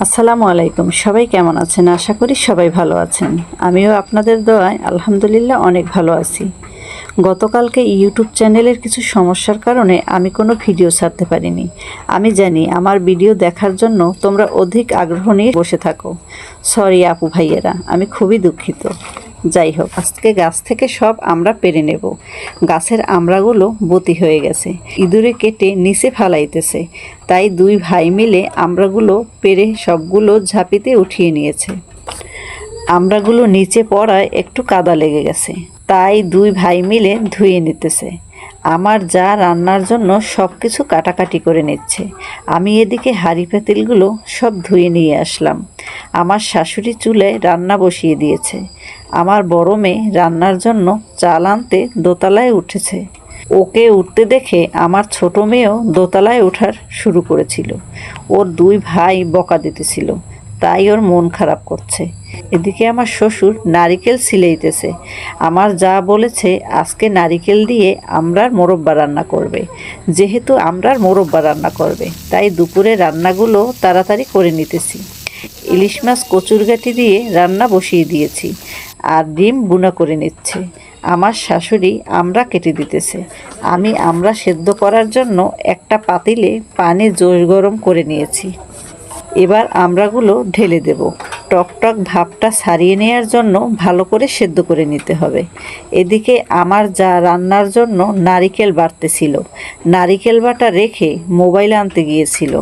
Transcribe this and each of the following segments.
আসসালামু আলাইকুম। সবাই কেমন আছেন? আশা করি সবাই ভালো আছেন। আমিও আপনাদের দোয়ায় আলহামদুলিল্লাহ অনেক ভালো আছি। গতকালকে ইউটিউব চ্যানেলের কিছু সমস্যার কারণে আমি কোনো ভিডিও ছাড়তে পারিনি। আমি জানি আমার ভিডিও দেখার জন্য তোমরা অধিক আগ্রহ নিয়ে বসে থাকো। সরি আপু ভাইয়েরা, আমি খুবই দুঃখিত। যাই হোক, আজকে গাছ থেকে সব আমরা পেরে নেব। গাছের আমড়াগুলো বতি হয়ে গেছে, ইঁদুরে কেটে নিচে ফালাইতেছে। তাই দুই ভাই মিলে আমড়াগুলো পেরে সবগুলো ঝাঁপিতে উঠিয়ে নিয়েছে। আমড়াগুলো নিচে পড়ায় একটু কাদা লেগে গেছে, তাই দুই ভাই মিলে ধুয়ে নিতেছে। আমার যা রান্নার জন্য সব কিছু কাটাকাটি করে নিচ্ছে। আমি এদিকে হাঁড়ি পাতিলগুলো সব ধুয়ে নিয়ে আসলাম। আমার শাশুড়ি চুলায় রান্না বসিয়ে দিয়েছে। আমার বড় মেয়ে রান্নার জন্য চাল আনতে দোতলায় উঠেছে। ওকে উঠতে দেখে আমার ছোট মেয়েও দোতলায় ওঠার শুরু করেছিল। ওর দুই ভাই বকা দিতেছিল, তাই ওর মন খারাপ করছে। এদিকে আমার শ্বশুর নারিকেল ছিলাইতেছে। আমার যা বলেছে আজকে নারিকেল দিয়ে আমরার মোরব্বা রান্না করবে। যেহেতু আমরার মোরব্বা রান্না করবে, তাই দুপুরে রান্নাগুলো তাড়াতাড়ি করে নিতেছি। ইলিশ মাছ কচুরগাটি দিয়ে রান্না বসিয়ে দিয়েছি, আর ডিম বুনা করে নিচ্ছে। আমার শাশুড়ি আমড়া কেটে দিতেছে। আমি আমড়া সেদ্ধ করার জন্য একটা পাতিলে পানি জোশ গরম করে নিয়েছি। এবার আমড়াগুলো ঢেলে দেব। টকটক ভাবটা ছাড়িয়ে নেওয়ার জন্য ভালো করে সেদ্ধ করে নিতে হবে। এদিকে আমার যা রান্নার জন্য নারিকেল বাটতেছিল। নারিকেল বাটা রেখে মোবাইল আনতে গিয়েছিল।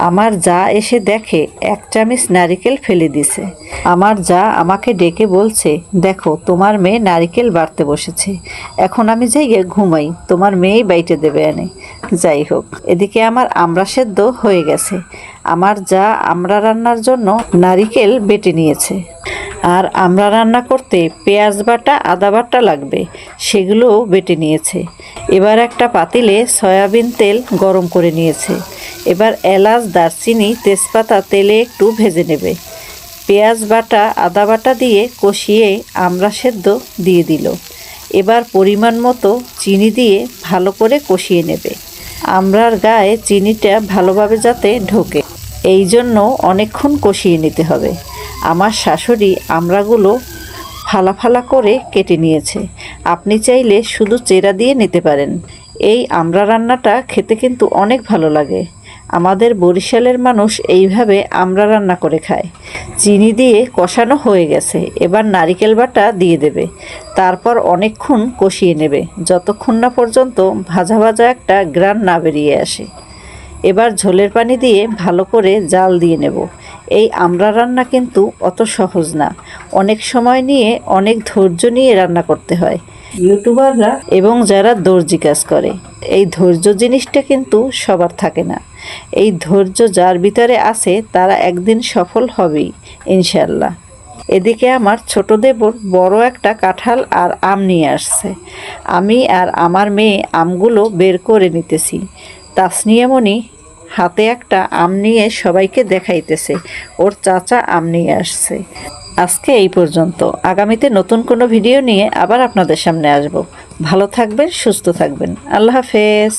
আমার যা এসে দেখে 1 চামচ নারিকেল ফেলে দিছে। আমার যা আমাকে ডেকে বলছে, দেখো তোমার মেয়ে নারিকেল বাটতে বসেছে, এখন আমি যাই ঘুমাই, তোমার মেয়েই বাইটে দেবে এনে। যাই হোক, এদিকে আমার আমড়া সেদ্ধ হয়ে গেছে। আমার যা আমড়া রান্নার জন্য নারিকেল বেটে নিয়েছে। আর আমড়া রান্না করতে পেঁয়াজ বাটা আদা বাটা লাগবে, সেগুলোও বেটে নিয়েছে। এবার একটা পাতিলে সয়াবিন তেল গরম করে নিয়েছে। এবার এলাচ, দারচিনি, তেজপাতা তেলে একটু ভেজে নেবে। পেঁয়াজ বাটা আদা বাটা দিয়ে কষিয়ে আমড়া সেদ্ধ দিয়ে দিল। এবার পরিমাণ মতো চিনি দিয়ে ভালো করে কষিয়ে নেবে। আমড়ার গায়ে চিনিটা ভালোভাবে যাতে ঢোকে, এই জন্য অনেকক্ষণ কষিয়ে নিতে হবে। আমার শাশুড়ি আমড়াগুলো ফালা ফালা করে কেটে নিয়েছে। আপনি চাইলে শুধু চেরা দিয়ে নিতে পারেন। এই আমড়া রান্নাটা খেতে কিন্তু অনেক ভালো লাগে। আমাদের বরিশালের মানুষ এইভাবে আমড়া রান্না করে খায়। চিনি দিয়ে কষানো হয়ে গেছে, এবার নারিকেল বাটা দিয়ে দেবে। তারপর অনেকক্ষণ কষিয়ে নেবে, যতক্ষণ না পর্যন্ত ভাজা ভাজা একটা ঘ্রাণ না বেরিয়ে আসে। এবার ঝোলের পানি দিয়ে ভালো করে জাল দিয়ে নেব। এই আমড়া রান্না কিন্তু অত সহজ না, অনেক সময় নিয়ে অনেক ধৈর্য নিয়ে রান্না করতে হয়। ইউটিউবাররা এবং যারা দর্জি কাজ করে, এই ধৈর্য জিনিসটা কিন্তু সবার থাকে না। এই ধৈর্য যার ভিতরে আছে তারা একদিন সফল হবেই ইনশাল্লাহ। এদিকে আমার ছোট দেবর বড় একটা কাঁঠাল আর আম নিয়ে আসছে। আমি আর আমার মেয়ে আমগুলো বের করে নিতেছি। তাসনিয়ামণি হাতে একটা আম নিয়ে সবাইকে দেখাইতেছে ওর চাচা আম নিয়ে আসছে। আজকে এই পর্যন্ত। আগামীতে নতুন কোনো ভিডিও নিয়ে আবার আপনাদের সামনে আসব। ভালো থাকবেন, সুস্থ থাকবেন। আল্লাহ হাফেজ।